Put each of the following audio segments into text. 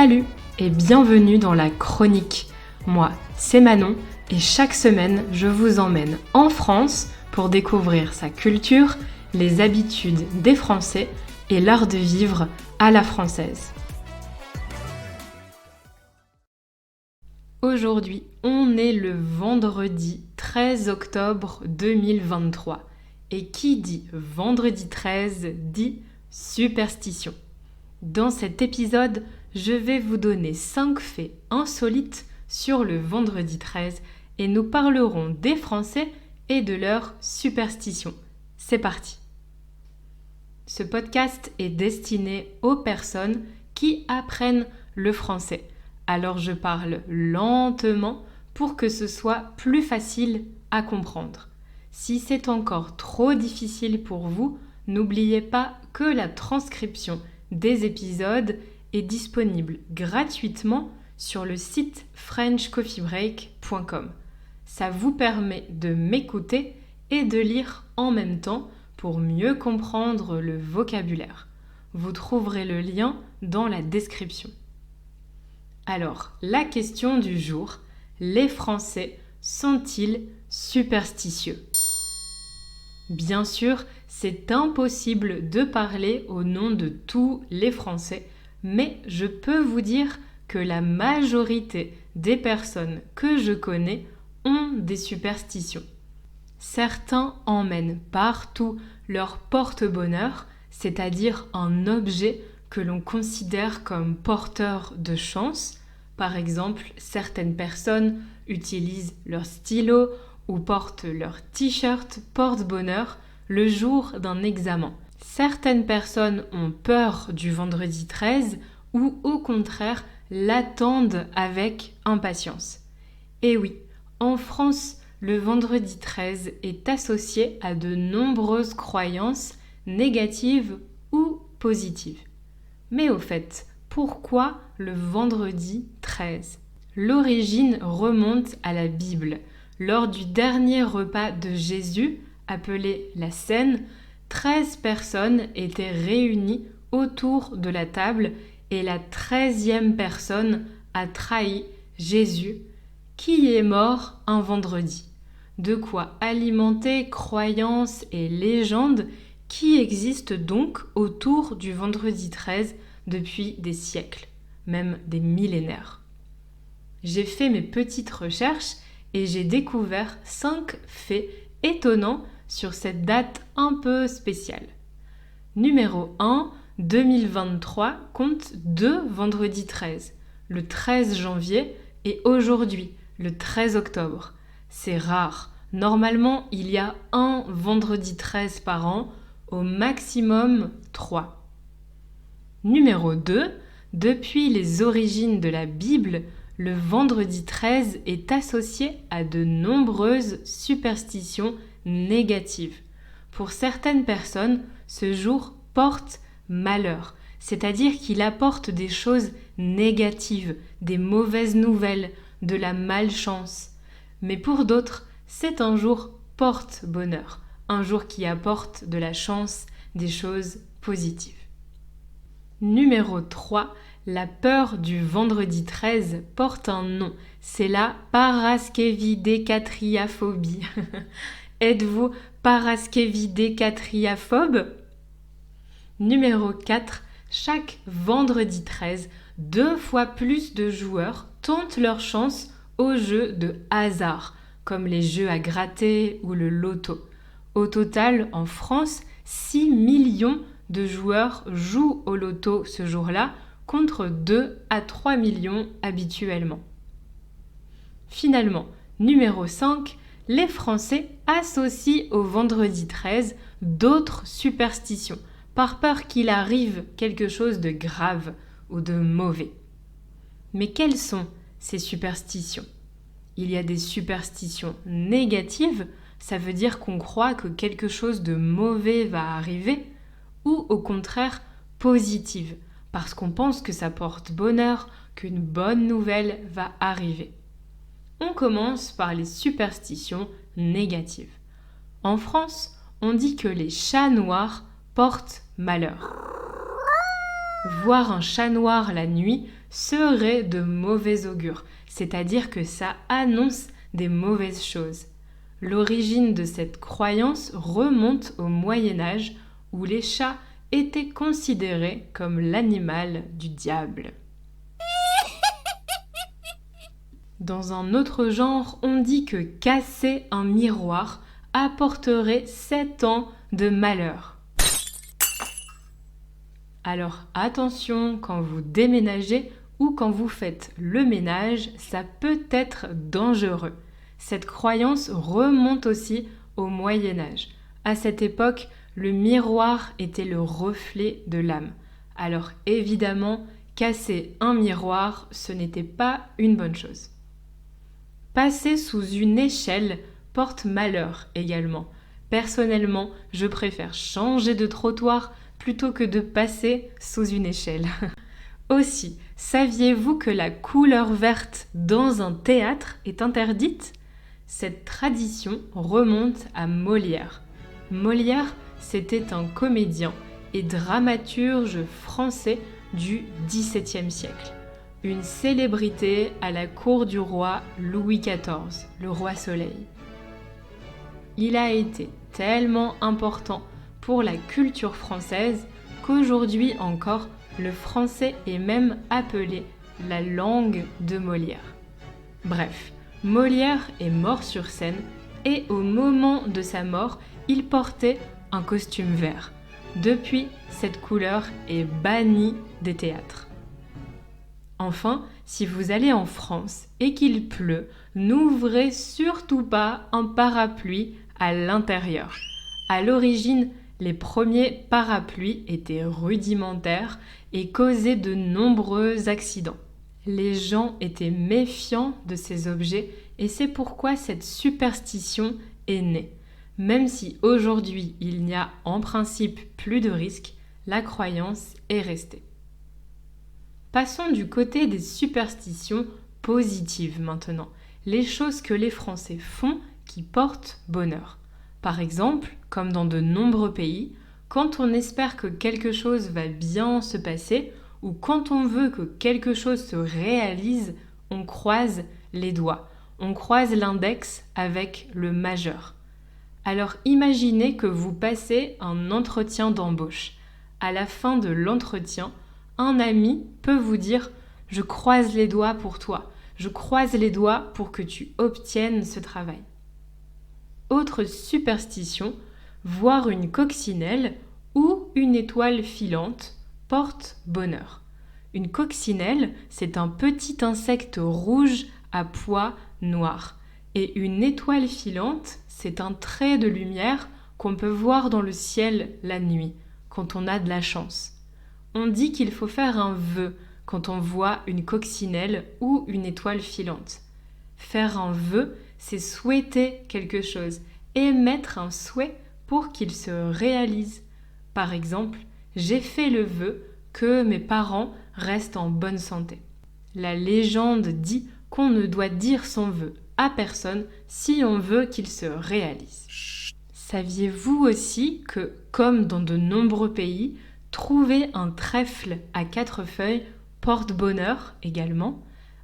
Salut et bienvenue dans la chronique. Moi, c'est Manon et chaque semaine, je vous emmène en France pour découvrir sa culture, les habitudes des Français et l'art de vivre à la française. Aujourd'hui, on est le vendredi 13 octobre 2023. Et qui dit vendredi 13 dit superstition. Dans cet épisode, je vais vous donner 5 faits insolites sur le vendredi 13 et nous parlerons des Français et de leurs superstitions. C'est parti! Ce podcast est destiné aux personnes qui apprennent le français. Alors je parle lentement pour que ce soit plus facile à comprendre. Si c'est encore trop difficile pour vous, n'oubliez pas que la transcription des épisodes est disponible gratuitement sur le site frenchcoffeebreak.com. Ça vous permet de m'écouter et de lire en même temps pour mieux comprendre le vocabulaire. Vous trouverez le lien dans la description. Alors, la question du jour, les Français sont-ils superstitieux ? Bien sûr, c'est impossible de parler au nom de tous les Français, mais je peux vous dire que la majorité des personnes que je connais ont des superstitions. Certains emmènent partout leur porte-bonheur, c'est-à-dire un objet que l'on considère comme porteur de chance. Par exemple, certaines personnes utilisent leur stylo ou portent leur t-shirt porte-bonheur le jour d'un examen. Certaines personnes ont peur du vendredi 13 ou au contraire l'attendent avec impatience. Et oui, en France, le vendredi 13 est associé à de nombreuses croyances négatives ou positives. Mais au fait, pourquoi le vendredi 13 ? L'origine remonte à la Bible. Lors du dernier repas de Jésus, appelé la Cène, 13 personnes étaient réunies autour de la table et la 13e personne a trahi Jésus, qui est mort un vendredi. De quoi alimenter croyances et légendes qui existent donc autour du vendredi 13 depuis des siècles, même des millénaires. J'ai fait mes petites recherches et j'ai découvert 5 faits étonnants sur cette date un peu spéciale. Numéro 1, 2023 compte 2 vendredis 13, le 13 janvier et aujourd'hui, le 13 octobre. C'est rare. Normalement, il y a un vendredi 13 par an, au maximum 3. Numéro 2, depuis les origines de la Bible, le vendredi 13 est associé à de nombreuses superstitions négatives. Pour certaines personnes, ce jour porte malheur, c'est-à-dire qu'il apporte des choses négatives, des mauvaises nouvelles, de la malchance. Mais pour d'autres, c'est un jour porte-bonheur, un jour qui apporte de la chance, des choses positives. Numéro 3, la peur du vendredi 13 porte un nom, c'est la paraskevidécatriaphobie. Êtes-vous paraskevidécatriaphobe ? Numéro 4, chaque vendredi 13, 2 fois plus de joueurs tentent leur chance aux jeux de hasard, comme les jeux à gratter ou le loto. Au total, en France, 6 millions de joueurs jouent au loto ce jour-là, contre 2 à 3 millions habituellement. Finalement, numéro 5, les Français associent au vendredi 13 d'autres superstitions, par peur qu'il arrive quelque chose de grave ou de mauvais. Mais quelles sont ces superstitions ? Il y a des superstitions négatives, ça veut dire qu'on croit que quelque chose de mauvais va arriver, ou au contraire positives, parce qu'on pense que ça porte bonheur, qu'une bonne nouvelle va arriver. On commence par les superstitions négatives. En France, on dit que les chats noirs portent malheur. Voir un chat noir la nuit serait de mauvais augure, c'est-à-dire que ça annonce des mauvaises choses. L'origine de cette croyance remonte au Moyen Âge où les chats étaient considérés comme l'animal du diable. Dans un autre genre, on dit que casser un miroir apporterait 7 ans de malheur. Alors attention, quand vous déménagez ou quand vous faites le ménage, ça peut être dangereux. Cette croyance remonte aussi au Moyen Âge. À cette époque, le miroir était le reflet de l'âme. Alors évidemment, casser un miroir, ce n'était pas une bonne chose. Passer sous une échelle porte malheur également. Personnellement, je préfère changer de trottoir plutôt que de passer sous une échelle. Aussi, saviez-vous que la couleur verte dans un théâtre est interdite ? Cette tradition remonte à Molière. Molière, c'était un comédien et dramaturge français du XVIIe siècle. Une célébrité à la cour du roi Louis XIV, le roi Soleil. Il a été tellement important pour la culture française qu'aujourd'hui encore, le français est même appelé la langue de Molière. Bref, Molière est mort sur scène et au moment de sa mort, il portait un costume vert. Depuis, cette couleur est bannie des théâtres. Enfin, si vous allez en France et qu'il pleut, n'ouvrez surtout pas un parapluie à l'intérieur. À l'origine, les premiers parapluies étaient rudimentaires et causaient de nombreux accidents. Les gens étaient méfiants de ces objets et c'est pourquoi cette superstition est née. Même si aujourd'hui il n'y a en principe plus de risques, la croyance est restée. Passons du côté des superstitions positives maintenant, les choses que les Français font qui portent bonheur. Par exemple, comme dans de nombreux pays, quand on espère que quelque chose va bien se passer ou quand on veut que quelque chose se réalise, on croise les doigts. On croise l'index avec le majeur. Alors imaginez que vous passez un entretien d'embauche. À la fin de l'entretien, un ami peut vous dire « Je croise les doigts pour toi. Je croise les doigts pour que tu obtiennes ce travail. » Autre superstition, voir une coccinelle ou une étoile filante porte bonheur. Une coccinelle, c'est un petit insecte rouge à pois noirs. Et une étoile filante, c'est un trait de lumière qu'on peut voir dans le ciel la nuit, quand on a de la chance. On dit qu'il faut faire un vœu quand on voit une coccinelle ou une étoile filante. Faire un vœu, c'est souhaiter quelque chose, émettre un souhait pour qu'il se réalise. Par exemple, j'ai fait le vœu que mes parents restent en bonne santé. La légende dit qu'on ne doit dire son vœu à personne si on veut qu'il se réalise. Saviez-vous aussi que, comme dans de nombreux pays, trouver un trèfle à 4 feuilles porte bonheur également?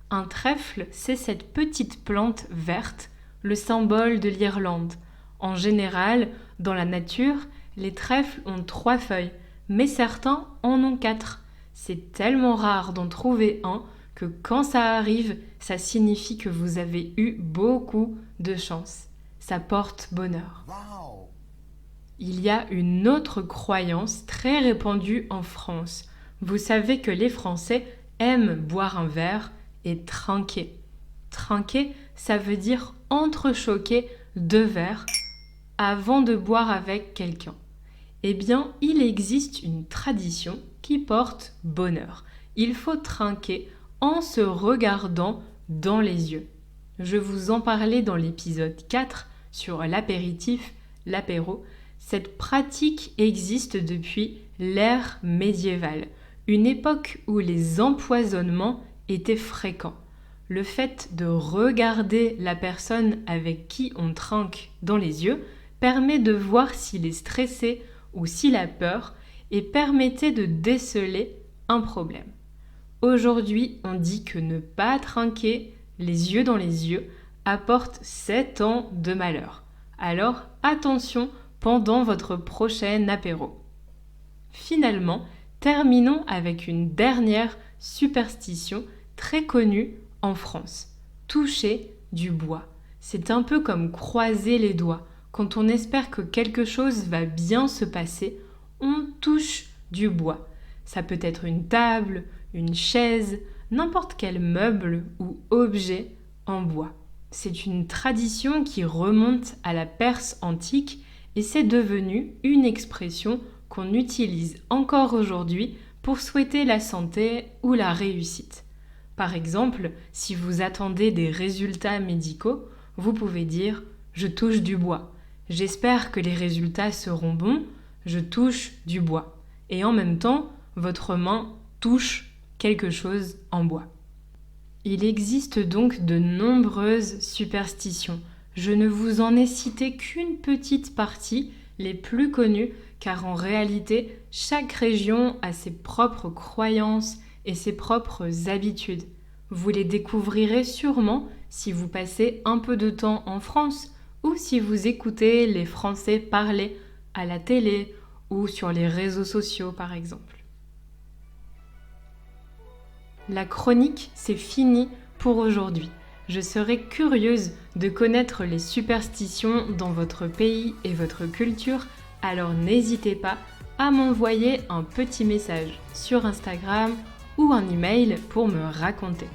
Un trèfle, c'est cette petite plante verte, le symbole de l'Irlande. En général, dans la nature, les trèfles ont 3 feuilles, mais certains en ont 4. C'est tellement rare d'en trouver un que quand ça arrive, ça signifie que vous avez eu beaucoup de chance. Ça porte bonheur. Wow. Il y a une autre croyance très répandue en France. Vous savez que les Français aiment boire un verre et trinquer. Trinquer, ça veut dire entrechoquer 2 verres avant de boire avec quelqu'un. Eh bien, il existe une tradition qui porte bonheur. Il faut trinquer en se regardant dans les yeux. Je vous en parlais dans l'épisode 4 sur l'apéritif, l'apéro. Cette pratique existe depuis l'ère médiévale, une époque où les empoisonnements étaient fréquents. Le fait de regarder la personne avec qui on trinque dans les yeux permet de voir s'il est stressé ou s'il a peur et permettait de déceler un problème. Aujourd'hui, on dit que ne pas trinquer les yeux dans les yeux apporte 7 ans de malheur. Alors attention pendant votre prochain apéro. Finalement, terminons avec une dernière superstition très connue en France. Toucher du bois. C'est un peu comme croiser les doigts. Quand on espère que quelque chose va bien se passer, on touche du bois. Ça peut être une table, une chaise, n'importe quel meuble ou objet en bois. C'est une tradition qui remonte à la Perse antique et c'est devenu une expression qu'on utilise encore aujourd'hui pour souhaiter la santé ou la réussite. Par exemple, si vous attendez des résultats médicaux, vous pouvez dire « je touche du bois ». J'espère que les résultats seront bons, je touche du bois. Et en même temps, votre main touche quelque chose en bois. Il existe donc de nombreuses superstitions. Je ne vous en ai cité qu'une petite partie, les plus connues, car en réalité, chaque région a ses propres croyances et ses propres habitudes. Vous les découvrirez sûrement si vous passez un peu de temps en France ou si vous écoutez les Français parler à la télé ou sur les réseaux sociaux par exemple. La chronique, c'est fini pour aujourd'hui. Je serais curieuse de connaître les superstitions dans votre pays et votre culture, alors n'hésitez pas à m'envoyer un petit message sur Instagram ou un email pour me raconter.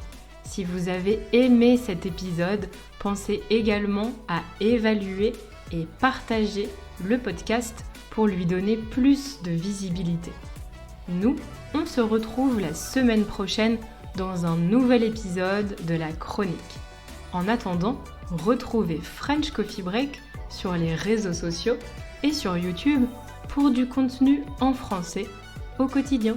Si vous avez aimé cet épisode, pensez également à évaluer et partager le podcast pour lui donner plus de visibilité. Nous, on se retrouve la semaine prochaine dans un nouvel épisode de la chronique. En attendant, retrouvez French Coffee Break sur les réseaux sociaux et sur YouTube pour du contenu en français au quotidien.